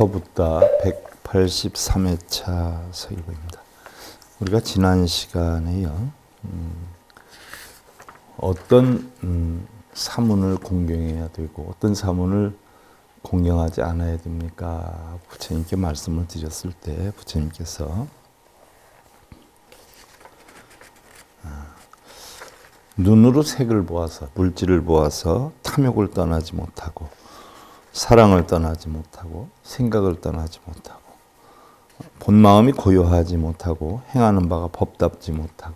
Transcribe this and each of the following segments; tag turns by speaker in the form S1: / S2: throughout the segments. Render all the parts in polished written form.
S1: 서붓다 183회차 서기입니다. 우리가 지난 시간에요, 어떤 사문을 공경해야 되고 어떤 사문을 공경하지 않아야 됩니까? 부처님께 말씀을 드렸을 때 부처님께서 눈으로 색을 보아서, 물질을 보아서 탐욕을 떠나지 못하고 사랑을 떠나지 못하고 생각을 떠나지 못하고 본 마음이 고요하지 못하고 행하는 바가 법답지 못하고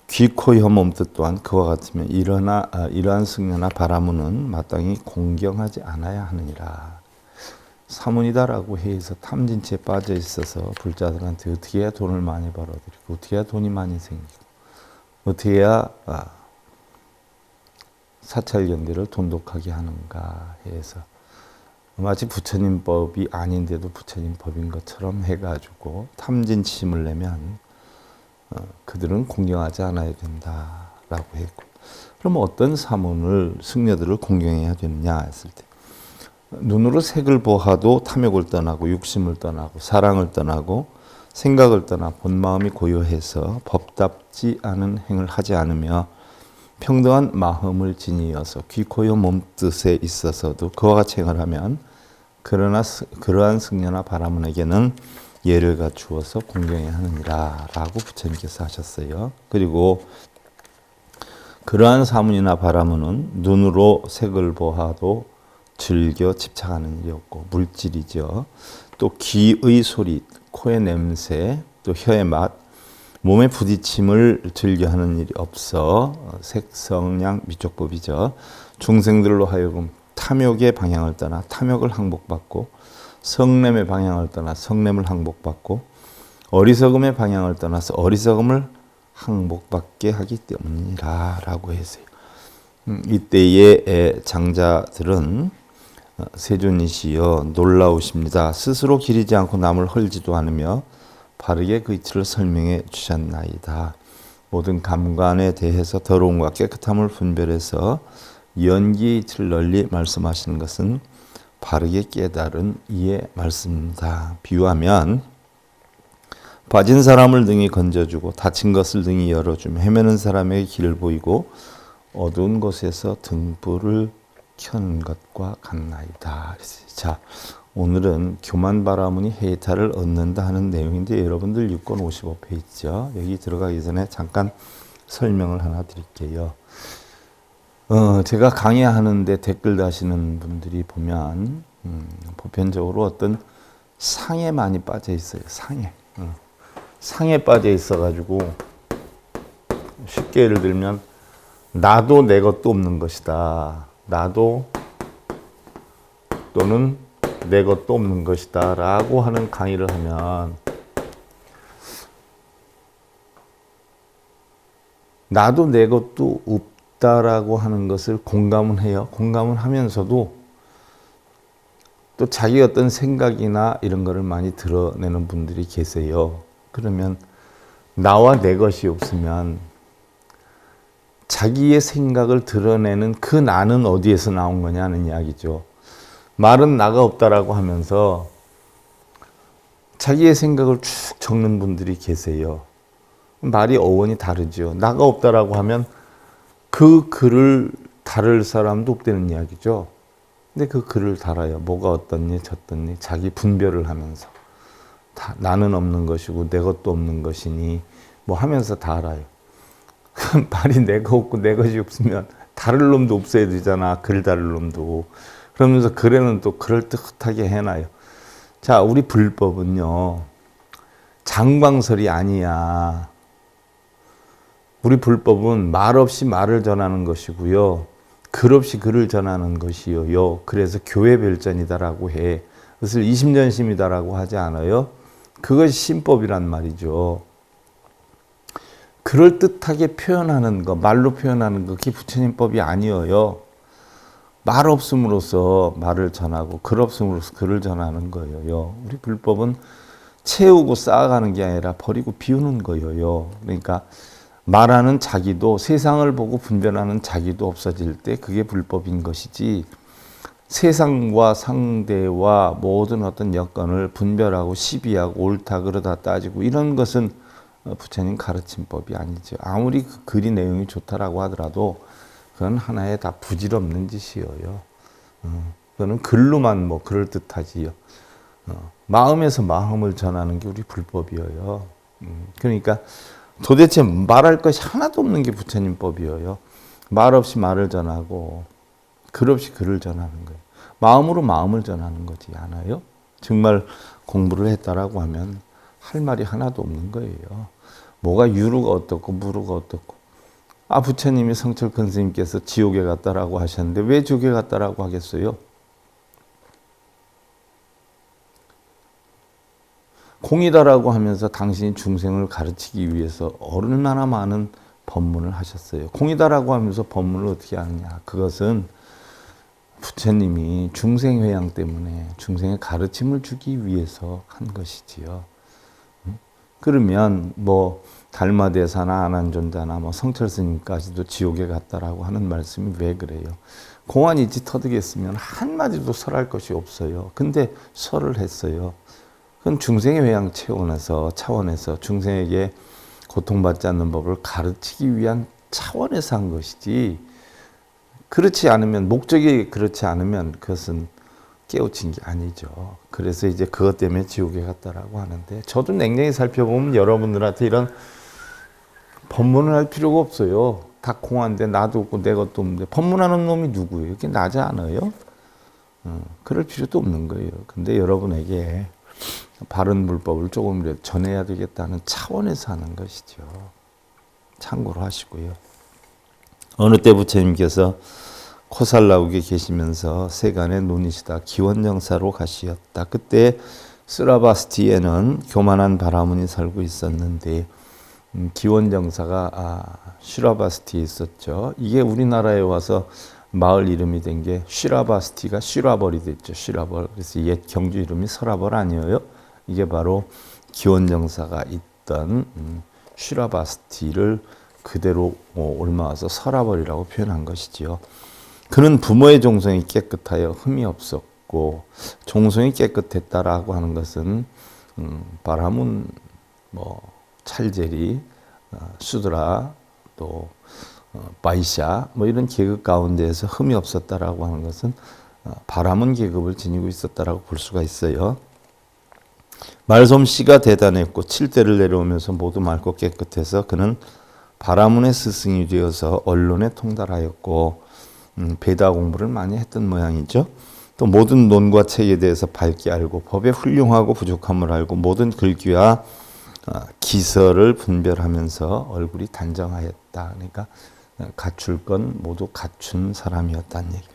S1: 귀, 코, 혀, 몸뜻 또한 그와 같으면 이러한 승려나 바라무는 마땅히 공경하지 않아야 하느니라. 사문이다라고 해서 탐진치에 빠져 있어서 불자들한테 어떻게 해야 돈을 많이 벌어들이고 어떻게 해야 돈이 많이 생기고 어떻게 해야 사찰견들을 돈독하게 하는가 해서 마치 부처님 법이 아닌데도 부처님 법인 것처럼 해가지고 탐진치심을 내면 그들은 공경하지 않아야 된다라고 했고, 그럼 어떤 사문을 승려들을 공경해야 되느냐 했을 때 눈으로 색을 보아도 탐욕을 떠나고 육심을 떠나고 사랑을 떠나고 생각을 떠나 본 마음이 고요해서 법답지 않은 행을 하지 않으며 평등한 마음을 지니어서 귀, 코, 혀, 몸뜻에 있어서도 그와 같이 행을 하면 그러나 그러한 승려나 바라문에게는 예를 갖추어서 공경해야 하느니라 라고 부처님께서 하셨어요. 그리고 그러한 사문이나 바라문은 눈으로 색을 보아도 즐겨 집착하는 일이 없고 물질이죠. 또 귀의 소리, 코의 냄새, 또 혀의 맛, 몸의 부딪힘을 즐겨하는 일이 없어 색성량 미촉법이죠. 중생들로 하여금 탐욕의 방향을 떠나 탐욕을 항복받고 성냄의 방향을 떠나 성냄을 항복받고 어리석음의 방향을 떠나서 어리석음을 항복받게 하기 때문이라 라고 했어요. 이때의 장자들은 세존이시여 놀라우십니다. 스스로 기리지 않고 남을 헐지도 않으며 바르게 그 이치를 설명해 주셨나이다. 모든 감관에 대해서 더러움과 깨끗함을 분별해서 연기의 이치를 널리 말씀하시는 것은 바르게 깨달은 이의 말씀입니다. 비유하면 빠진 사람을 등이 건져주고 다친 것을 등이 열어주며 헤매는 사람에게 길을 보이고 어두운 곳에서 등불을 켜는 것과 같나이다. 자, 오늘은 교만 바라문이 해탈을 얻는다 하는 내용인데 여러분들 6권 55페이지죠. 여기 들어가기 전에 잠깐 설명을 하나 드릴게요. 제가 강의하는데 댓글 다시는 분들이 보면 보편적으로 어떤 상에 많이 빠져 있어요. 상에 빠져 있어가지고 쉽게 예를 들면 나도 내 것도 없는 것이다. 나도 또는 내 것도 없는 것이다 라고 하는 강의를 하면 나도 내 것도 없다라고 하는 것을 공감은 해요. 공감은 하면서도 또 자기 어떤 생각이나 이런 거를 많이 드러내는 분들이 계세요. 그러면 나와 내 것이 없으면 자기의 생각을 드러내는 그 나는 어디에서 나온 거냐는 이야기죠. 말은 나가 없다라고 하면서 자기의 생각을 쭉 적는 분들이 계세요. 말이 어원이 다르죠. 나가 없다라고 하면 그 글을 다룰 사람도 없다는 이야기죠. 근데 그 글을 달아요. 뭐가 어떻니 저떻니 자기 분별을 하면서 나는 없는 것이고 내 것도 없는 것이니 뭐 하면서 다 알아요. 말이 내가 없고 내 것이 없으면 다룰 놈도 없어야 되잖아. 글 다룰 놈도. 그러면서 글에는 또 그럴듯하게 해놔요. 자, 우리 불법은요, 장광설이 아니야. 우리 불법은 말 없이 말을 전하는 것이고요. 글 없이 글을 전하는 것이요. 그래서 교회별전이다라고 해. 그것을 이심전심이다라고 하지 않아요. 그것이 신법이란 말이죠. 그럴듯하게 표현하는 거, 말로 표현하는 거, 그게 부처님법이 아니에요. 말 없음으로써 말을 전하고 글 없음으로써 글을 전하는 거예요. 우리 불법은 채우고 쌓아가는 게 아니라 버리고 비우는 거예요. 그러니까 말하는 자기도 세상을 보고 분별하는 자기도 없어질 때 그게 불법인 것이지 세상과 상대와 모든 어떤 여건을 분별하고 시비하고 옳다 그러다 따지고 이런 것은 부처님 가르침법이 아니죠. 아무리 그 글이 내용이 좋다라고 하더라도 그건 하나의 다 부질없는 짓이에요. 그거는 글로만 뭐 그럴듯하지요. 마음에서 마음을 전하는 게 우리 불법이에요. 그러니까 도대체 말할 것이 하나도 없는 게 부처님 법이에요. 말 없이 말을 전하고 글 없이 글을 전하는 거예요. 마음으로 마음을 전하는 거지 않아요? 정말 공부를 했다라고 하면 할 말이 하나도 없는 거예요. 뭐가 유루가 어떻고 무루가 어떻고. 부처님이 성철 큰 스님께서 지옥에 갔다라고 하셨는데 왜 지옥에 갔다라고 하겠어요? 공이다라고 하면서 당신이 중생을 가르치기 위해서 얼마나 많은 법문을 하셨어요. 공이다라고 하면서 법문을 어떻게 하느냐. 그것은 부처님이 중생회양 때문에 중생의 가르침을 주기 위해서 한 것이지요. 그러면 뭐 달마대사나 아난존자나 뭐 성철스님까지도 지옥에 갔다라고 하는 말씀이 왜 그래요? 공안이지 터득했으면 한마디도 설할 것이 없어요. 근데 설을 했어요. 그건 중생의 회양 차원에서 중생에게 고통받지 않는 법을 가르치기 위한 차원에서 한 것이지, 그렇지 않으면, 목적이 그렇지 않으면 그것은 깨우친 게 아니죠. 그래서 이제 그것 때문에 지옥에 갔다라고 하는데, 저도 냉정히 살펴보면 여러분들한테 이런 법문을 할 필요가 없어요. 다 공한데 나도 없고 내 것도 없는데 법문하는 놈이 누구예요? 그게 나지 않아요? 그럴 필요도 없는 거예요. 근데 여러분에게 바른 물법을 조금이라도 전해야 되겠다는 차원에서 하는 것이죠. 참고로 하시고요. 어느 때 부처님께서 코살라국에 계시면서 세간에 논이시다 기원정사로 가시었다. 그때 스라바스티에는 교만한 바라문이 살고 있었는데 기원정사가 슈라바스티에 있었죠. 이게 우리나라에 와서 마을 이름이 된 게 슈라바스티가 슈라벌이 됐죠. 슈라벌. 그래서 옛 경주 이름이 설화벌 아니에요. 이게 바로 기원정사가 있던 슈라바스티를 그대로 옮아와서 설화벌이라고 표현한 것이지요. 그는 부모의 종성이 깨끗하여 흠이 없었고, 종성이 깨끗했다라고 하는 것은 바라문, 찰제리, 수드라, 또 바이샤 이런 계급 가운데에서 흠이 없었다라고 하는 것은 바라문 계급을 지니고 있었다라고 볼 수가 있어요. 말솜씨가 대단했고 칠대를 내려오면서 모두 맑고 깨끗해서 그는 바라문의 스승이 되어서 언론에 통달하였고 베다 공부를 많이 했던 모양이죠. 또 모든 논과 책에 대해서 밝게 알고 법의 훌륭하고 부족함을 알고 모든 글귀와 기설을 분별하면서 얼굴이 단정하였다. 그러니까 갖출 건 모두 갖춘 사람이었다는 얘기.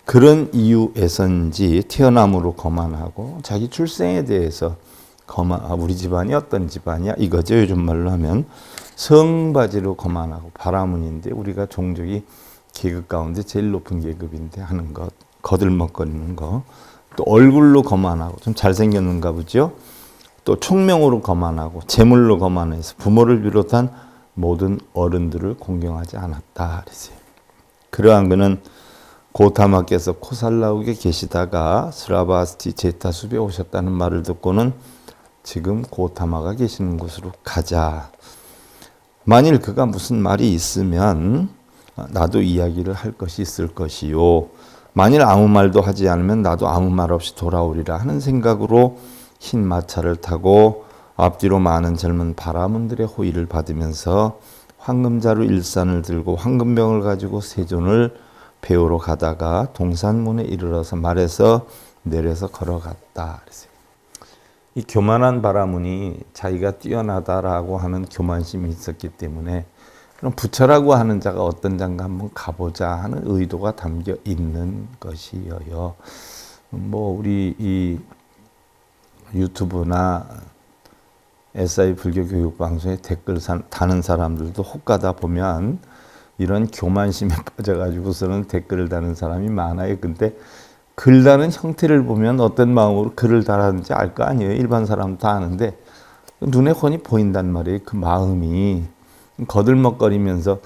S1: 그런 이유에서인지 태어남으로 거만하고 자기 출생에 대해서 우리 집안이 어떤 집안이야 이거죠. 요즘 말로 하면 성바지로 거만하고 바라문인데 우리가 종족이 계급 가운데 제일 높은 계급인데 하는 것, 거들먹거리는 거, 또 얼굴로 거만하고 좀 잘생겼는가 보죠. 또 총명으로 거만하고 재물로 거만해서 부모를 비롯한 모든 어른들을 공경하지 않았다. 그랬어요. 그러한 그는 고타마께서 코살라국에 계시다가 스라바스티 제타숲에 오셨다는 말을 듣고는 지금 고타마가 계시는 곳으로 가자. 만일 그가 무슨 말이 있으면 나도 이야기를 할 것이 있을 것이요. 만일 아무 말도 하지 않으면 나도 아무 말 없이 돌아오리라 하는 생각으로 흰 마차를 타고 앞뒤로 많은 젊은 바라문들의 호의를 받으면서 황금자루 일산을 들고 황금병을 가지고 세존을 배우러 가다가 동산문에 이르러서 말에서 내려서 걸어갔다. 이 교만한 바라문이 자기가 뛰어나다라고 하는 교만심이 있었기 때문에 그럼 부처라고 하는 자가 어떤 자인가 한번 가보자 하는 의도가 담겨 있는 것이에요. 우리 이 유튜브나 SI 불교 교육 방송에 댓글 다는 사람들도 혹가다 보면 이런 교만심에 빠져가지고서는 댓글을 다는 사람이 많아요. 근데 글 다는 형태를 보면 어떤 마음으로 글을 달았는지 알 거 아니에요. 일반 사람 다 아는데 눈에 훤히 보인단 말이에요. 그 마음이 거들먹거리면서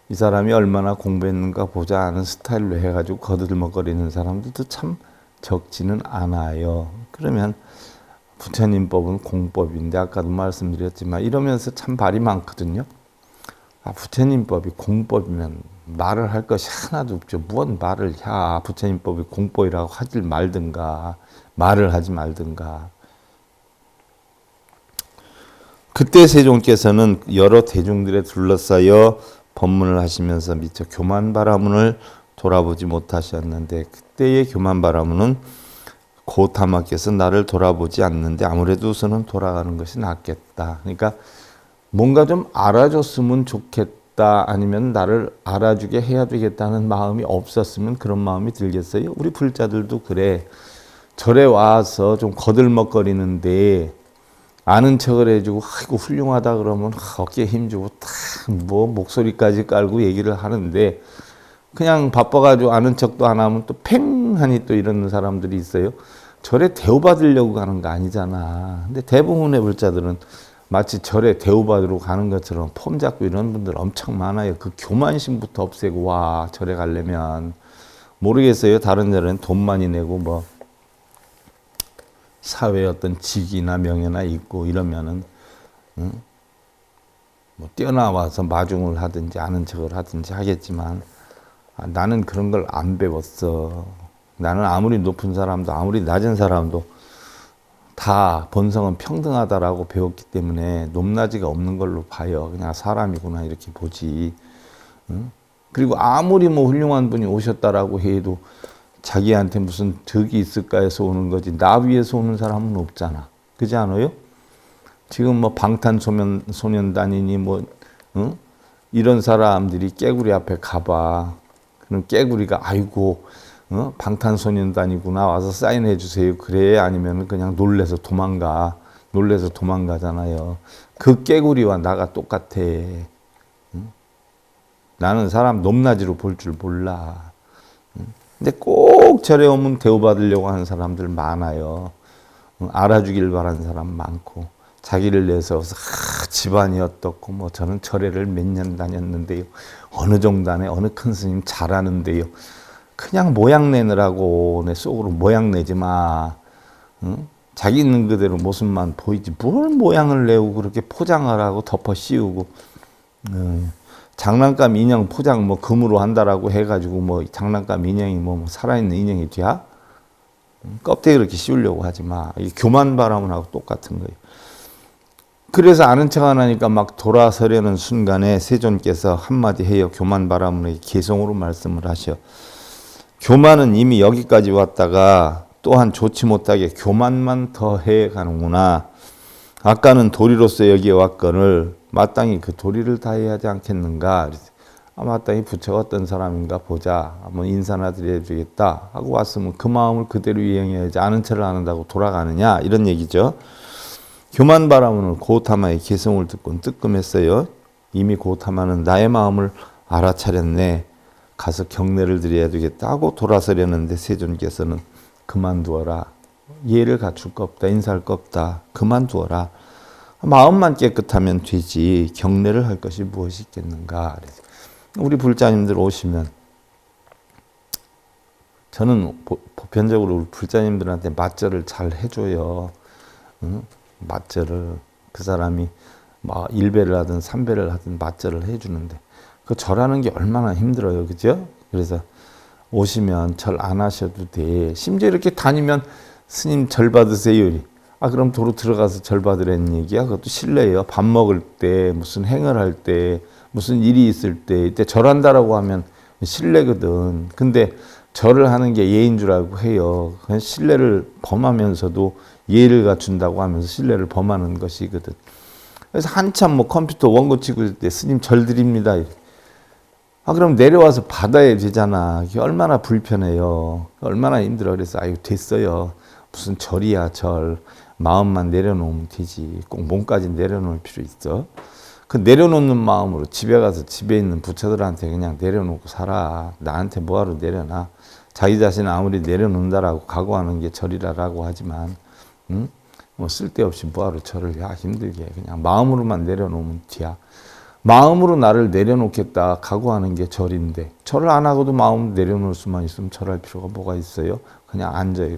S1: 이 사람이 얼마나 공부했는가 보자 하는 스타일로 해가지고 거들먹거리는 사람들도 참 적지는 않아요. 그러면 부처님법은 공법인데 아까도 말씀드렸지만 이러면서 참 발이 많거든요. 부처님법이 공법이면 말을 할 것이 하나도 없죠. 무언 말을 해. 부처님법이 공법이라고 하질 말든가 말을 하지 말든가. 그때 세종께서는 여러 대중들에 둘러싸여 법문을 하시면서 미처 교만바라문을 돌아보지 못하셨는데 그때의 교만바라문은 고타마께서 나를 돌아보지 않는데 아무래도 우선은 돌아가는 것이 낫겠다. 그러니까 뭔가 좀 알아줬으면 좋겠다 아니면 나를 알아주게 해야 되겠다는 마음이 없었으면 그런 마음이 들겠어요? 우리 불자들도 그래. 절에 와서 좀 거들먹거리는데 아는 척을 해주고 아이고 훌륭하다 그러면 어깨에 힘주고 탁 뭐 목소리까지 깔고 얘기를 하는데 그냥 바빠가지고 아는 척도 안 하면 또 팽하니 또 이러는 사람들이 있어요. 절에 대우받으려고 가는 거 아니잖아. 근데 대부분의 불자들은 마치 절에 대우받으러 가는 것처럼 폼 잡고 이런 분들 엄청 많아요. 그 교만심부터 없애고 와 절에 가려면 모르겠어요. 다른 절에는 돈 많이 내고 뭐 사회에 어떤 직이나 명예나 있고 이러면은 뭐 뛰어나와서 마중을 하든지 아는 척을 하든지 하겠지만 나는 그런 걸 안 배웠어. 나는 아무리 높은 사람도 아무리 낮은 사람도 다 본성은 평등하다라고 배웠기 때문에 높낮이가 없는 걸로 봐요. 그냥 사람이구나 이렇게 보지. 그리고 아무리 뭐 훌륭한 분이 오셨다라고 해도 자기한테 무슨 덕이 있을까 해서 오는 거지 나 위해서 오는 사람은 없잖아. 그렇지 않아요? 지금 뭐 방탄소년단이니 뭐 이런 사람들이 깨구리 앞에 가봐. 그럼 깨구리가 아이고 방탄소년단이구나 와서 사인해 주세요. 그래 아니면 그냥 놀래서 도망가잖아요. 그 깨구리와 나가 똑같아. 나는 사람 높낮이로 볼 줄 몰라. 근데 꼭 절에 오면 대우받으려고 하는 사람들 많아요. 알아주길 바라는 사람 많고 자기를 내세워서 집안이 어떻고 뭐 저는 절에를 몇 년 다녔는데요. 어느 정단에 어느 큰 스님 잘하는데요. 그냥 모양 내느라고 내 속으로 모양 내지 마. 자기 있는 그대로 모습만 보이지 뭘 모양을 내고 그렇게 포장을 하고 덮어 씌우고 장난감 인형 포장 뭐 금으로 한다라고 해가지고 뭐 장난감 인형이 뭐 살아있는 인형이 돼야? 껍데기 그렇게 씌우려고 하지 마. 이 교만 바람하고 똑같은 거예요. 그래서 아는 척 안 하니까 막 돌아서려는 순간에 세존께서 한마디 해요. 교만 바람을 개성으로 말씀을 하셔. 교만은 이미 여기까지 왔다가 또한 좋지 못하게 교만만 더 해가는구나. 아까는 도리로서 여기에 왔거늘 마땅히 그 도리를 다해야 하지 않겠는가. 마땅히 부처가 어떤 사람인가 보자. 한번 인사나 드려야 되겠다 하고 왔으면 그 마음을 그대로 이행해야지 아는 척을 안 한다고 돌아가느냐 이런 얘기죠. 교만바라문은 고타마의 개성을 듣고 뜨끔했어요. 이미 고타마는 나의 마음을 알아차렸네. 가서 경례를 드려야 되겠다 하고 돌아서려는데 세존께서는 그만두어라. 예를 갖출 거 없다. 인사할 거 없다. 그만두어라. 마음만 깨끗하면 되지 경례를 할 것이 무엇이 있겠는가. 우리 불자님들 오시면 저는 보편적으로 우리 불자님들한테 맞절을 잘 해줘요. 맞절을 그 사람이 막 1배를 하든 3배를 하든 맞절을 해주는데 그 절하는 게 얼마나 힘들어요. 그죠? 그래서 오시면 절 안 하셔도 돼. 심지어 이렇게 다니면 스님 절 받으세요. 그럼 도로 들어가서 절 받으라는 얘기야. 그것도 실례예요. 밥 먹을 때 무슨 행을 할 때 무슨 일이 있을 때 이때 절한다라고 하면 실례거든. 근데 절을 하는 게 예인 줄 알고 해요. 그냥 실례를 범하면서도 예를 갖춘다고 하면서 신뢰를 범하는 것이거든. 그래서 한참 뭐 컴퓨터 원고 치고 있을 때 스님 절 드립니다. 그럼 내려와서 받아야 되잖아. 이게 얼마나 불편해요. 얼마나 힘들어. 그래서 아유 됐어요. 무슨 절이야 절. 마음만 내려놓으면 되지. 꼭 몸까지 내려놓을 필요 있어. 그 내려놓는 마음으로 집에 가서 집에 있는 부처들한테 그냥 내려놓고 살아. 나한테 뭐하러 내려놔. 자기 자신을 아무리 내려놓는다라고 각오하는 게 절이라고 하지만 뭐 쓸데없이 뭐하러 절을 야 힘들게 그냥 마음으로만 내려놓으면 돼야. 마음으로 나를 내려놓겠다 각오하는 게 절인데 절을 안 하고도 마음을 내려놓을 수만 있으면 절할 필요가 뭐가 있어요? 그냥 앉아요.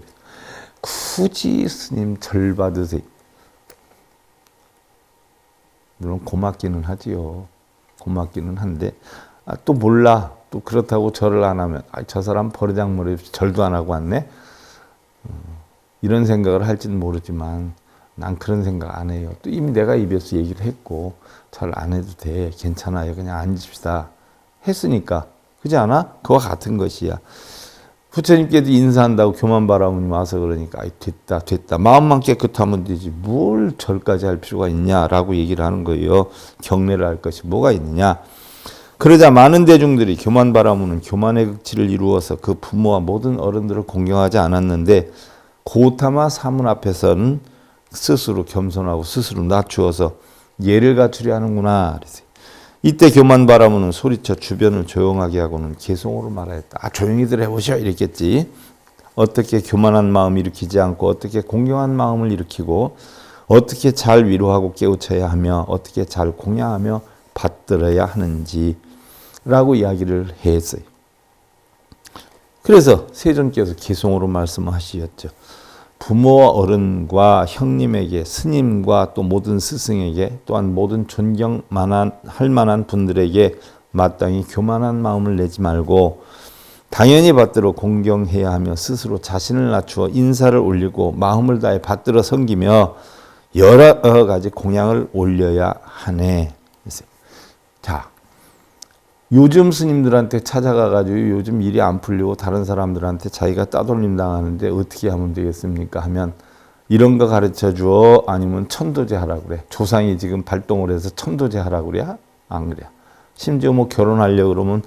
S1: 굳이 스님 절 받으세요. 물론 고맙기는 하지요. 고맙기는 한데 또 몰라. 또 그렇다고 절을 안 하면 저 사람 버르장머리 없이 절도 안 하고 왔네. 이런 생각을 할지는 모르지만 난 그런 생각 안 해요. 또 이미 내가 입에서 얘기를 했고 절 안 해도 돼. 괜찮아요. 그냥 앉읍시다. 했으니까. 그렇지 않아? 그와 같은 것이야. 부처님께도 인사한다고 교만바라문이 와서 그러니까 됐다. 마음만 깨끗하면 되지. 뭘 절까지 할 필요가 있냐라고 얘기를 하는 거예요. 경례를 할 것이 뭐가 있느냐. 그러자 많은 대중들이 교만바라문은 교만의 극치를 이루어서 그 부모와 모든 어른들을 공경하지 않았는데 고타마 사문 앞에서는 스스로 겸손하고 스스로 낮추어서 예를 갖추려 하는구나. 그랬어요. 이때 교만바라문은 소리쳐 주변을 조용하게 하고는 개송으로 말하였다. 조용히들 해보셔 이랬겠지. 어떻게 교만한 마음 일으키지 않고 어떻게 공경한 마음을 일으키고 어떻게 잘 위로하고 깨우쳐야 하며 어떻게 잘 공양하며 받들어야 하는지 라고 이야기를 했어요. 그래서 세존께서 개송으로 말씀하시었죠. 부모와 어른과 형님에게 스님과 또 모든 스승에게 또한 모든 존경할 만한 분들에게 마땅히 교만한 마음을 내지 말고 당연히 받들어 공경해야 하며 스스로 자신을 낮추어 인사를 올리고 마음을 다해 받들어 섬기며 여러 가지 공양을 올려야 하네. 자, 요즘 스님들한테 찾아가가지고 요즘 일이 안 풀리고 다른 사람들한테 자기가 따돌림 당하는데 어떻게 하면 되겠습니까? 하면 이런 거 가르쳐 줘? 아니면 천도제 하라고 그래? 조상이 지금 발동을 해서 천도제 하라고 그래? 안 그래? 심지어 뭐 결혼하려고 그러면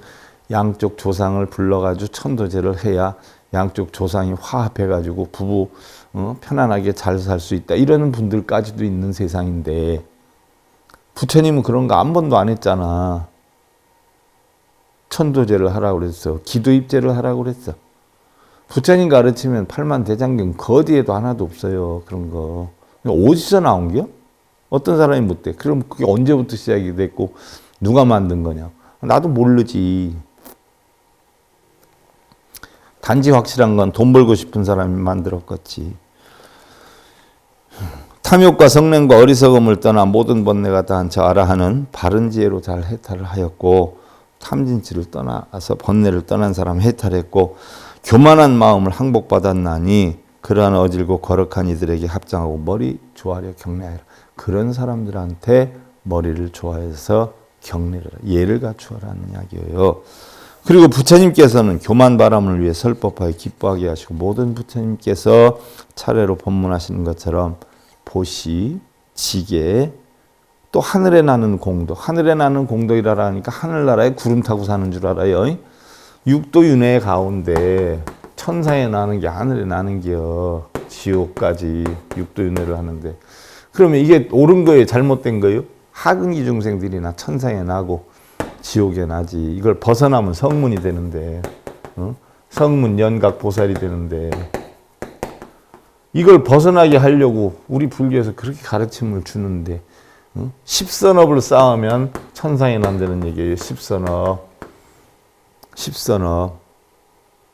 S1: 양쪽 조상을 불러가지고 천도제를 해야 양쪽 조상이 화합해가지고 부부 편안하게 잘 살 수 있다. 이러는 분들까지도 있는 세상인데 부처님은 그런 거 한 번도 안 했잖아. 천도제를 하라고 그랬어. 기도입제를 하라고 그랬어. 부처님 가르치면 팔만대장경 그 어디에도 하나도 없어요. 그런 거. 어디서 나온 겨? 어떤 사람이 못돼. 그럼 그게 언제부터 시작이 됐고 누가 만든 거냐? 나도 모르지. 단지 확실한 건 돈 벌고 싶은 사람이 만들었겠지. 탐욕과 성냄과 어리석음을 떠나 모든 번뇌가 다 한처 알아 하는 바른 지혜로 잘 해탈을 하였고 탐진치를 떠나서 번뇌를 떠난 사람 해탈했고 교만한 마음을 항복받았나니 그러한 어질고 거룩한 이들에게 합장하고 머리 조아려 경례하라. 그런 사람들한테 머리를 조아해서 경례를 예를 갖추어라는 이야기예요. 그리고 부처님께서는 교만바람을 위해 설법하여 기뻐하게 하시고 모든 부처님께서 차례로 법문하시는 것처럼 보시, 지계, 또 하늘에 나는 공덕. 하늘에 나는 공덕이라 하니까 하늘나라에 구름 타고 사는 줄 알아요. 육도 윤회 가운데 천상에 나는 게 하늘에 나는 게요. 지옥까지 육도 윤회를 하는데 그러면 이게 옳은 거예요? 잘못된 거예요? 하근기 중생들이나 천상에 나고 지옥에 나지. 이걸 벗어나면 성문이 되는데 성문 연각 보살이 되는데 이걸 벗어나게 하려고 우리 불교에서 그렇게 가르침을 주는데 십선업을 쌓으면 천상에 난다는 얘기예요. 십선업.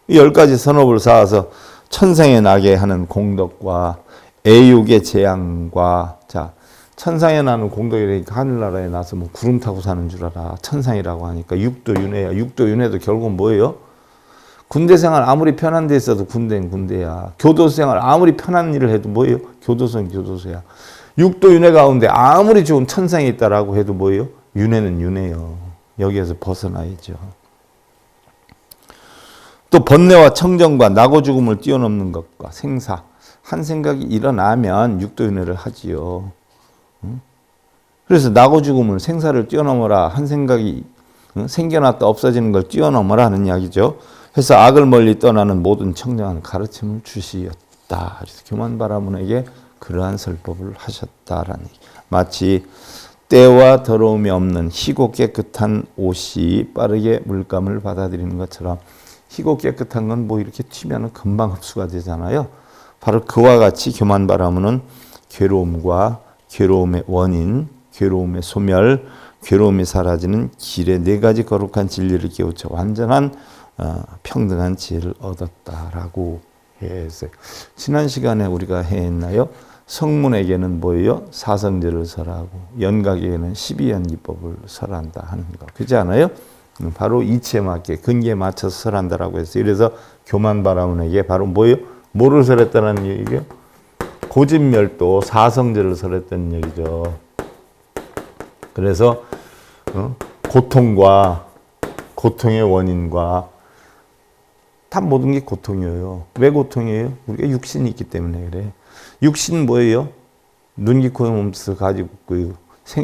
S1: 10가지 선업을 쌓아서 천상에 나게 하는 공덕과 애욕의 재앙과 자 천상에 나는 공덕이라니까 하늘나라에 나서 뭐 구름 타고 사는 줄 알아. 천상이라고 하니까 육도윤회야. 육도윤회도 결국은 뭐예요? 군대생활 아무리 편한 데 있어도 군대는 군대야. 교도생활 아무리 편한 일을 해도 뭐예요? 교도소는 교도소야. 육도윤회 가운데 아무리 좋은 천상에 있다라고 해도 뭐예요? 윤회는 윤회요. 여기에서 벗어나야죠. 또 번뇌와 청정과 나고 죽음을 뛰어넘는 것과 생사 한 생각이 일어나면 육도윤회를 하지요. 그래서 나고 죽음을 생사를 뛰어넘어라. 한 생각이 생겨났다 없어지는 걸 뛰어넘어라 하는 이야기죠. 그래서 악을 멀리 떠나는 모든 청정한 가르침을 주시었다. 그래서 교만바라문에게 그러한 설법을 하셨다라는 얘기. 마치 때와 더러움이 없는 희고 깨끗한 옷이 빠르게 물감을 받아들이는 것처럼 희고 깨끗한 건 뭐 이렇게 튀면 금방 흡수가 되잖아요. 바로 그와 같이 교만바라문은 괴로움과 괴로움의 원인, 괴로움의 소멸, 괴로움이 사라지는 길에 네 가지 거룩한 진리를 깨우쳐 완전한 평등한 지혜를 얻었다라고 했어요. 지난 시간에 우리가 했나요? 성문에게는 뭐예요? 사성제를 설하고 연각에게는 12연기법을 설한다 하는 거. 그렇지 않아요? 바로 이치에 맞게 근기에 맞춰서 설한다라고 했어요. 그래서 교만바라문에게 바로 뭐예요? 뭐를 설했다는 얘기예요? 고집멸도 사성제를 설했다는 얘기죠. 그래서 고통과 고통의 원인과 다 모든 게 고통이에요. 왜 고통이에요? 우리가 육신이 있기 때문에 그래. 육신 뭐예요? 눈, 귀, 코, 몸서 가지고 그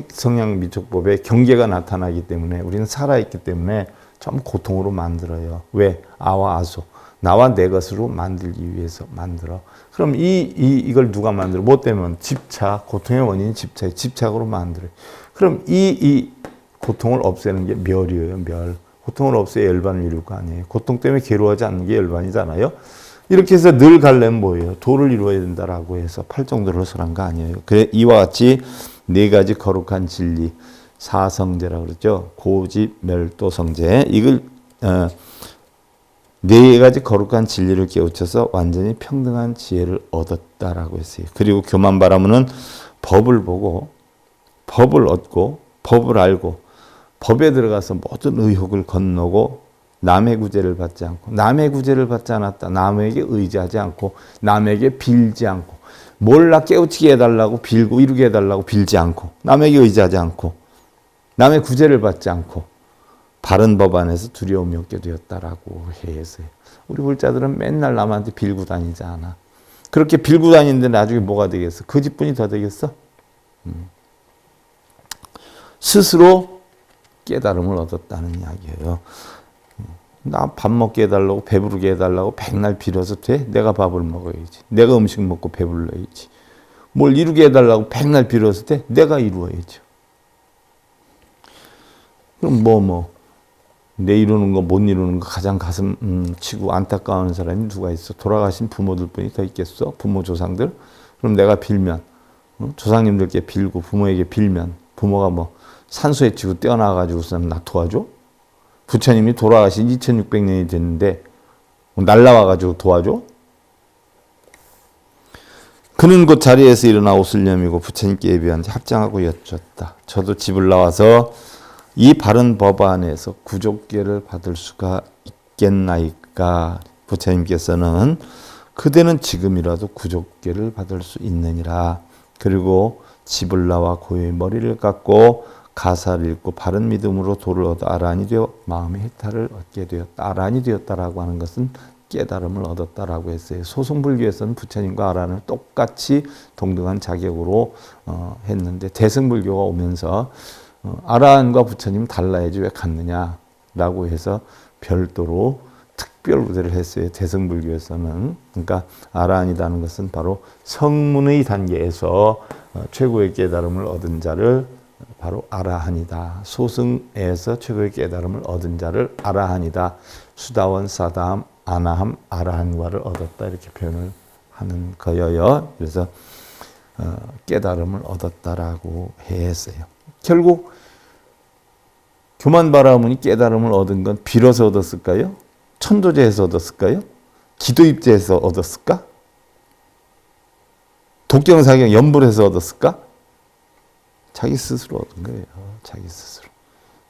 S1: 성향 미촉법에 경계가 나타나기 때문에 우리는 살아있기 때문에 좀 고통으로 만들어요. 왜? 아와 아소. 나와 내 것으로 만들기 위해서 만들어. 그럼 이걸 누가 만들어? 뭐 때문에? 집착. 고통의 원인이 집착. 집착으로 만들어요. 그럼 이 고통을 없애는 게 멸이에요. 멸. 고통을 없애야 열반을 이룰 거 아니에요. 고통 때문에 괴로워하지 않는 게 열반이잖아요. 이렇게 해서 늘 가려면 뭐예요? 도를 이루어야 된다라고 해서 팔정도를 설한 거 아니에요. 그래 이와 같이 네 가지 거룩한 진리, 사성제라고 그러죠. 고집, 멸도, 성제. 이걸 네 가지 거룩한 진리를 깨우쳐서 완전히 평등한 지혜를 얻었다라고 했어요. 그리고 교만바라문은 법을 보고 법을 얻고 법을 알고 법에 들어가서 모든 의혹을 건너고 남의 구제를 받지 않고 남의 구제를 받지 않았다. 남에게 의지하지 않고 남에게 빌지 않고 몰라 깨우치게 해달라고 빌고 이루게 해달라고 빌지 않고 남에게 의지하지 않고 남의 구제를 받지 않고 바른 법 안에서 두려움이 없게 되었다라고 했어요. 우리 불자들은 맨날 남한테 빌고 다니지 않아. 그렇게 빌고 다니는데 나중에 뭐가 되겠어? 그 집뿐이 더 되겠어? 스스로 깨달음을 얻었다는 이야기예요. 나 밥 먹게 해달라고 배부르게 해달라고 백날 빌어서 돼? 내가 밥을 먹어야지. 내가 음식 먹고 배불러야지. 뭘 이루게 해달라고 백날 빌어서 돼? 내가 이루어야죠. 그럼 내 이루는 거 못 이루는 거 가장 가슴 치고 안타까워하는 사람이 누가 있어? 돌아가신 부모들 뿐이 더 있겠어? 부모 조상들? 그럼 내가 빌면 조상님들께 빌고 부모에게 빌면 부모가 산소에 치고 떼어나가지고서는 나 도와줘? 부처님이 돌아가신 2600년이 됐는데 날라와가지고 도와줘? 그는 곧 자리에서 일어나 옷을 여미고 부처님께 예비한테 합장하고 여쭙다. 저도 집을 나와서 이 바른 법 안에서 구족계를 받을 수가 있겠나이까? 부처님께서는 그대는 지금이라도 구족계를 받을 수 있느니라. 그리고 집을 나와 고요히 머리를 깎고 가사를 읽고 바른 믿음으로 도를 얻어 아란이 되어 마음의 해탈을 얻게 되었다. 아란이 되었다라고 하는 것은 깨달음을 얻었다라고 했어요. 소승불교에서는 부처님과 아란을 똑같이 동등한 자격으로 했는데 대승불교가 오면서 아란과 부처님 달라야지 왜 같느냐라고 해서 별도로 특별 우대를 했어요. 대승불교에서는. 그러니까 아란이라는 것은 바로 성문의 단계에서 최고의 깨달음을 얻은 자를 바로 아라한이다. 소승에서 최고의 깨달음을 얻은 자를 아라한이다. 수다원, 사다함, 아나함, 아라한과를 얻었다. 이렇게 표현을 하는 거예요. 그래서 깨달음을 얻었다라고 했어요. 결국 교만바라문이 깨달음을 얻은 건 빌어서 얻었을까요? 천도제에서 얻었을까요? 기도입제에서 얻었을까? 독경사경 연불에서 얻었을까? 자기 스스로 얻은 거예요. 자기 스스로.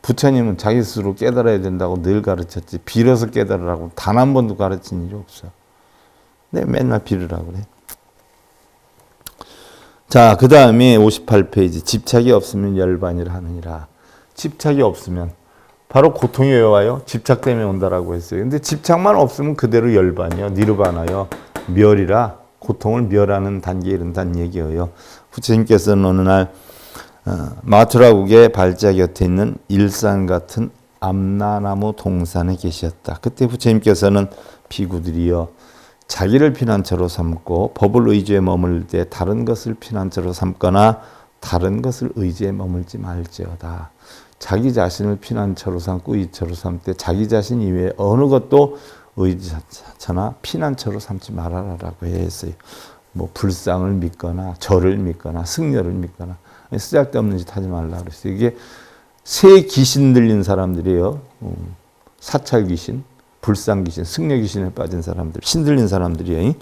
S1: 부처님은 자기 스스로 깨달아야 된다고 늘 가르쳤지 빌어서 깨달으라고 단 한 번도 가르친 일이 없어. 네, 맨날 빌으라고 그래. 자, 그 다음에 58페이지. 집착이 없으면 열반이라 하느니라. 집착이 없으면 바로 고통이 왜 와요? 집착 때문에 온다라고 했어요. 근데 집착만 없으면 그대로 열반이요. 니르바나요. 멸이라 고통을 멸하는 단계에 이른다는 얘기예요. 부처님께서는 어느 날 마투라국의 발자 곁에 있는 일산 같은 암나나무 동산에 계셨다. 그때 부처님께서는 비구들이여 자기를 피난처로 삼고 법을 의지에 머물 때 다른 것을 피난처로 삼거나 다른 것을 의지에 머물지 말지어다. 자기 자신을 피난처로 삼고 의처로 삼을 때 자기 자신 이외에 어느 것도 의지처나 피난처로 삼지 말아라라고 했어요. 불상을 믿거나 절을 믿거나 승려를 믿거나 쓰잘데없는 짓 하지 말라 그랬어요. 이게 새 귀신 들린 사람들이에요. 사찰 귀신, 불상 귀신, 승려 귀신에 빠진 사람들, 신들린 사람들이에요.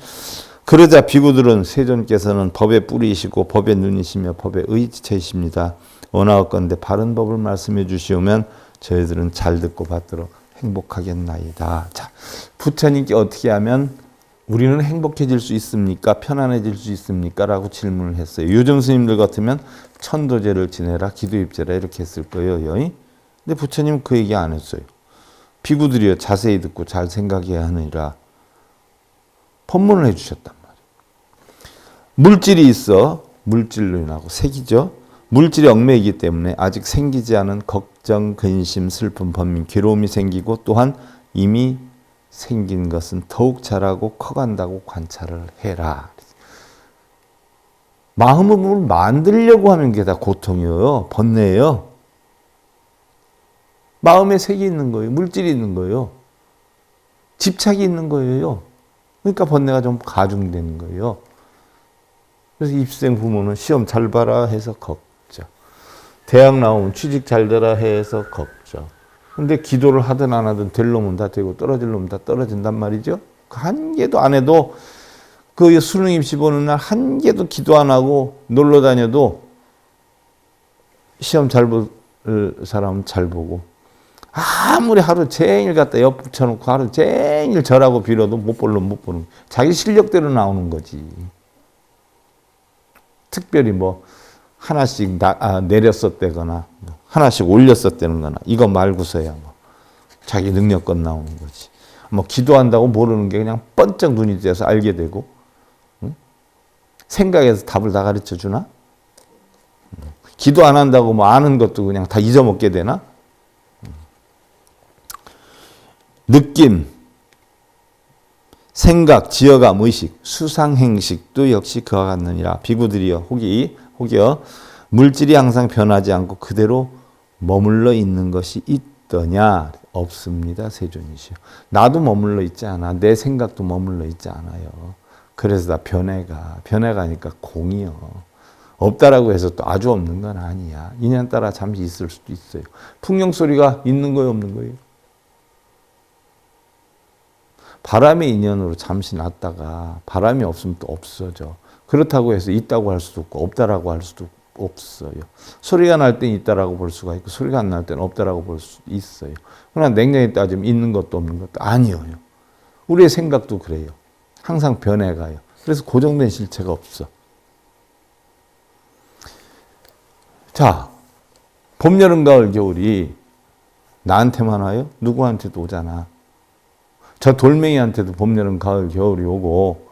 S1: 그러자 비구들은 세존께서는 법의 뿌리이시고 법의 눈이시며 법의 의지체이십니다. 원하옵건대 바른 법을 말씀해 주시오면 저희들은 잘 듣고 받도록 행복하겠나이다. 자, 부처님께 어떻게 하면 우리는 행복해질 수 있습니까? 편안해질 수 있습니까? 라고 질문을 했어요. 요즘 스님들 같으면 천도제를 지내라, 기도입제라 이렇게 했을 거예요. 근데 부처님은 그 얘기 안 했어요. 비구들이요, 자세히 듣고 잘 생각해야 하느니라 법문을 해주셨단 말이에요. 물질이 있어 물질로 인하고 색이죠. 물질이 얽매이기 때문에 아직 생기지 않은 걱정, 근심, 슬픔, 번민, 괴로움이 생기고 또한 이미 생긴 것은 더욱 자라고 커간다고 관찰을 해라. 마음을 만들려고 하는 게 다 고통이에요. 번뇌예요. 마음에 색이 있는 거예요. 물질이 있는 거예요. 집착이 있는 거예요. 그러니까 번뇌가 좀 가중되는 거예요. 그래서 입생 부모는 시험 잘 봐라 해서 걱정. 대학 나오면 취직 잘 되라 해서 걱정. 근데 기도를 하든 안 하든 될 놈은 다 되고 떨어질 놈은 다 떨어진단 말이죠. 한 개도 안 해도 그 수능 입시 보는 날 한 개도 기도 안 하고 놀러 다녀도 시험 잘 볼 사람은 잘 보고 아무리 하루 종일 갖다 옆 붙여놓고 하루 종일 절하고 빌어도 못 볼 놈 못 보는 자기 실력대로 나오는 거지. 특별히 뭐 하나씩 내렸었대거나 하나씩 올렸었다는 거나 이거 말고서야 뭐 자기 능력껏 나오는 거지. 뭐 기도한다고 모르는 게 그냥 번쩍 눈이 띄어서 알게 되고 응? 생각해서 답을 다 가르쳐 주나? 기도 안 한다고 뭐 아는 것도 그냥 다 잊어먹게 되나? 느낌, 생각, 지어감, 의식, 수상행식도 역시 그와 같느니라. 비구들이여 혹이여 물질이 항상 변하지 않고 그대로 머물러 있는 것이 있더냐? 없습니다. 세존이시여. 나도 머물러 있지 않아. 내 생각도 머물러 있지 않아요. 그래서 다 변해가니까 공이요. 없다라고 해서 또 아주 없는 건 아니야. 인연 따라 잠시 있을 수도 있어요. 풍경 소리가 있는 거예요, 없는 거예요? 바람의 인연으로 잠시 났다가 바람이 없으면 또 없어져. 그렇다고 해서 있다고 할 수도 없고 없다라고 할 수도 없어요. 소리가 날 땐 있다라고 볼 수가 있고 소리가 안 날 땐 없다라고 볼 수 있어요. 그러나 냉정히 따지면 있는 것도 없는 것도 아니에요. 우리의 생각도 그래요. 항상 변해가요. 그래서 고정된 실체가 없어. 자, 봄, 여름, 가을, 겨울이 나한테만 와요? 누구한테도 오잖아. 저 돌멩이한테도 봄, 여름, 가을, 겨울이 오고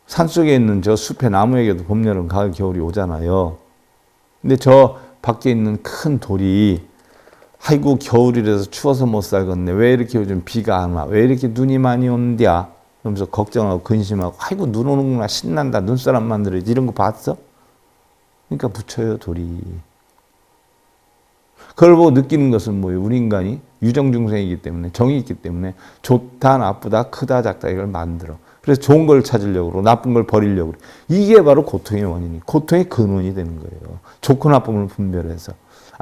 S1: 산속에 있는 저 숲의 나무에게도 봄, 여름, 가을, 겨울이 오잖아요. 근데 저 밖에 있는 큰 돌이 아이고 겨울이라서 추워서 못 살겠네. 왜 이렇게 요즘 비가 안 와? 왜 이렇게 눈이 많이 온디야? 그러면서 걱정하고 근심하고 아이고 눈 오는구나 신난다. 눈사람 만들어야지. 이런 거 봤어? 그러니까 붙여요 돌이. 그걸 보고 느끼는 것은 뭐예요? 우리 인간이 유정중생이기 때문에 정이 있기 때문에 좋다 나쁘다 크다 작다 이걸 만들어. 그래서 좋은 걸 찾으려고 그러고 나쁜 걸 버리려고 그래. 이게 바로 고통의 원인이 고통의 근원이 되는 거예요. 좋고 나쁨을 분별해서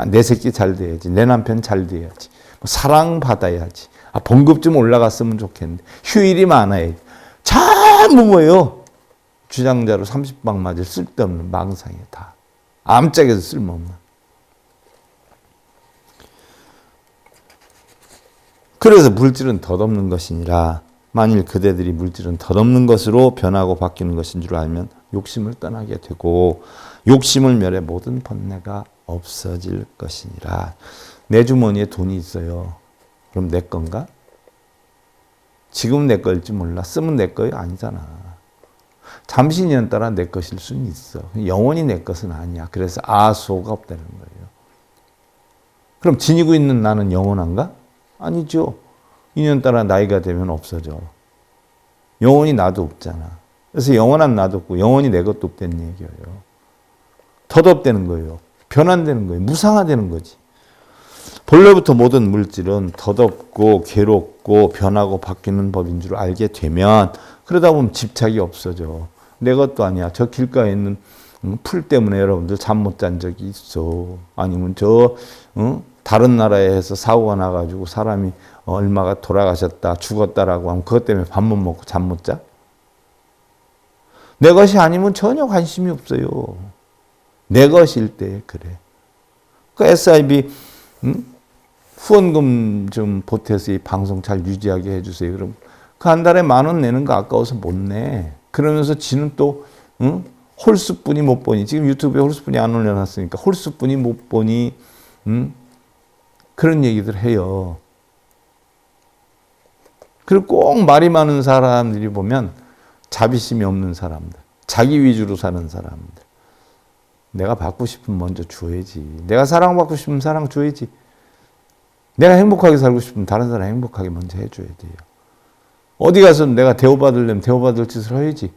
S1: 내 새끼 잘 돼야지. 내 남편 잘 돼야지. 사랑받아야지. 봉급 좀 올라갔으면 좋겠는데 휴일이 많아야지. 전부 뭐예요? 주장자로 30방 맞을 쓸데없는 망상이에요. 다. 암짝에서 쓸모없는. 그래서 물질은 덧없는 것이니라. 만일 그대들이 물질은 덧없는 것으로 변하고 바뀌는 것인 줄 알면 욕심을 떠나게 되고 욕심을 멸해 모든 번뇌가 없어질 것이니라. 내 주머니에 돈이 있어요. 그럼 내 건가? 지금 내 걸지 몰라. 쓰면 내 거예요? 아니잖아. 잠시 인연 따라 내 것일 수는 있어. 영원히 내 것은 아니야. 그래서 아소가 없다는 거예요. 그럼 지니고 있는 나는 영원한가? 아니죠. 인연 따라 나이가 되면 없어져. 영원히 나도 없잖아. 그래서 영원한 나도 없고 영원히 내 것도 없다는 얘기예요. 덧없다는 거예요. 변환되는 거예요. 무상화되는 거지. 본래부터 모든 물질은 덧없고 괴롭고 변하고 바뀌는 법인 줄 알게 되면 그러다 보면 집착이 없어져. 내 것도 아니야. 저 길가에 있는 풀 때문에 여러분들 잠 못 잔 적이 있어. 아니면 다른 나라에서 사고가 나가지고 사람이 얼마가 돌아가셨다, 죽었다라고 하면 그것 때문에 밥 못 먹고 잠 못 자? 내 것이 아니면 전혀 관심이 없어요. 내 것일 때 그래. 그 SIB 후원금 좀 보태서 이 방송 잘 유지하게 해주세요. 그럼 그 한 달에 10,000원 내는 거 아까워서 못 내. 그러면서 지는 또 홀수뿐이 못 보니, 지금 유튜브에 홀수뿐이 안 올려놨으니까 홀수뿐이 못 보니 그런 얘기들 해요. 그리고 꼭 말이 많은 사람들이 보면 자비심이 없는 사람들, 자기 위주로 사는 사람들. 내가 받고 싶으면 먼저 줘야지. 내가 사랑받고 싶으면 사랑 줘야지. 내가 행복하게 살고 싶으면 다른 사람 행복하게 먼저 해줘야 돼요. 어디 가서 내가 대우받으려면 대우받을 짓을 해야지.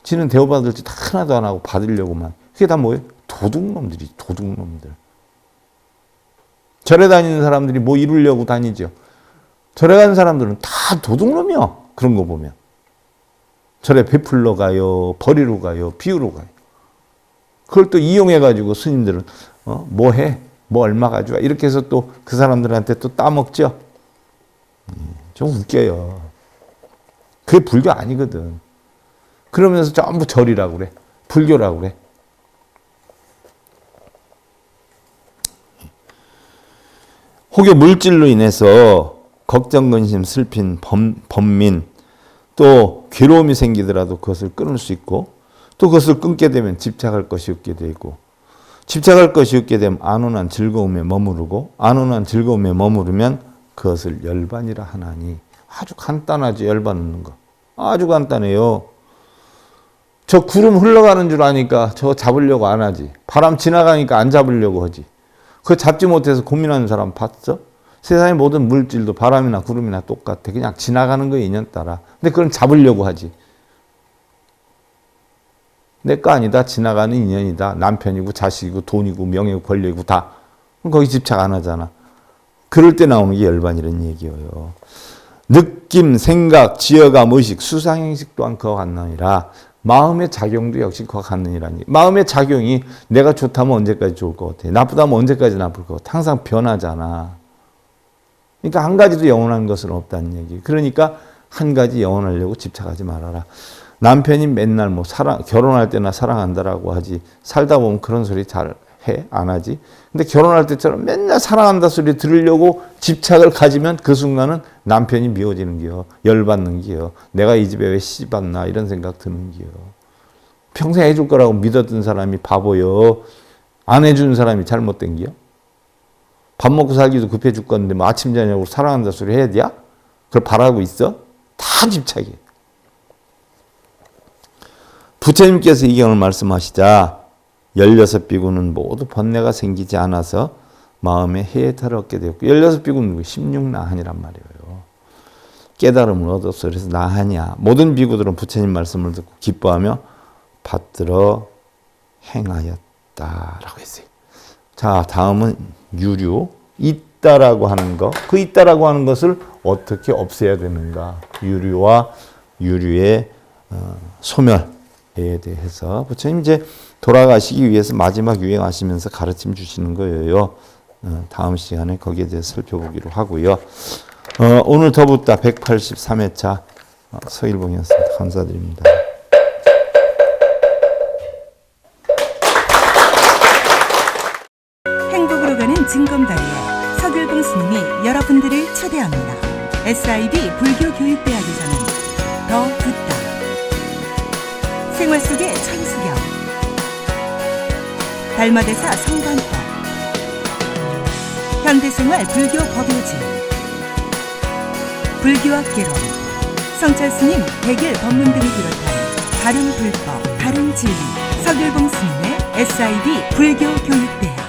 S1: 지는 대우받을 짓 하나도 안 하고 받으려고만. 그게 다 뭐예요? 도둑놈들이, 도둑놈들. 절에 다니는 사람들이 뭐 이루려고 다니죠. 절에 가는 사람들은 다 도둑놈이야. 그런 거 보면. 절에 베풀러 가요, 버리러 가요, 비우러 가요. 그걸 또 이용해가지고 스님들은 뭐 해? 뭐 얼마 가져와? 이렇게 해서 또 그 사람들한테 또 따먹죠. 좀 웃겨요. 그게 불교 아니거든. 그러면서 전부 절이라고 그래. 불교라고 그래. 혹여 물질로 인해서 걱정, 근심, 슬픈 번민, 또 괴로움이 생기더라도 그것을 끊을 수 있고, 또 그것을 끊게 되면 집착할 것이 없게 되고, 집착할 것이 없게 되면 안온한 즐거움에 머무르고, 안온한 즐거움에 머무르면 그것을 열반이라 하나니. 아주 간단하지, 열받는 거. 아주 간단해요. 저 구름 흘러가는 줄 아니까 저거 잡으려고 안 하지. 바람 지나가니까 안 잡으려고 하지. 그거 잡지 못해서 고민하는 사람 봤어? 세상의 모든 물질도 바람이나 구름이나 똑같아. 그냥 지나가는 거에 인연 따라. 근데 그건 잡으려고 하지. 내 거 아니다. 지나가는 인연이다. 남편이고 자식이고 돈이고 명예고 권력이고 다. 그럼 거기 집착 안 하잖아. 그럴 때 나오는 게 열반이라는 얘기예요. 느낌, 생각, 지어감, 의식, 수상행식 또한 그와 같느니라. 마음의 작용도 역시 그와 같느니라는 얘기. 마음의 작용이 내가 좋다면 언제까지 좋을 것 같아. 나쁘다면 언제까지 나쁠 것 같아. 항상 변하잖아. 그러니까 한 가지도 영원한 것은 없다는 얘기. 그러니까 한 가지 영원하려고 집착하지 말아라. 남편이 맨날 뭐 결혼할 때나 사랑한다라고 하지. 살다 보면 그런 소리 잘 해? 안 하지? 근데 결혼할 때처럼 맨날 사랑한다 소리 들으려고 집착을 가지면 그 순간은 남편이 미워지는 기요. 열받는 기요. 내가 이 집에 왜 시집 왔나 이런 생각 드는 기요. 평생 해줄 거라고 믿었던 사람이 바보요. 안 해주는 사람이 잘못된 기요. 밥 먹고 살기도 급해 죽겠는데 뭐 아침 저녁으로 사랑한다 소리 해야 돼? 그걸 바라고 있어? 다 집착이에요. 부처님께서 이 경을 말씀하시자 16비구는 모두 번뇌가 생기지 않아서 마음에 해탈을 얻게 되었고, 16비구는 16나한이란 말이에요. 깨달음을 얻었어. 그래서 나한이야. 모든 비구들은 부처님 말씀을 듣고 기뻐하며 받들어 행하였다라고 했어요. 자, 다음은 유류. 있다라고 하는 것. 그 있다라고 하는 것을 어떻게 없애야 되는가. 유류와 유류의 소멸에 대해서 부처님 이제 돌아가시기 위해서 마지막 유행하시면서 가르침 주시는 거예요. 다음 시간에 거기에 대해서 살펴보기로 하고요. 오늘 더붓다 183회차 서일봉이었습니다. 감사드립니다.
S2: 행복으로 가는 징검다리에 서길봉 스님이 여러분들을 초대합니다. SIB 불교교육대학에서는 더 듣다, 생활 속의 천수경, 달마대사 성관법, 현대생활 불교 법요지, 불교학 개론, 성찰스님 백일 법문 등을 비롯한 다른 불법, 다른 진리, 서길봉 스님의 SIB 불교교육대학.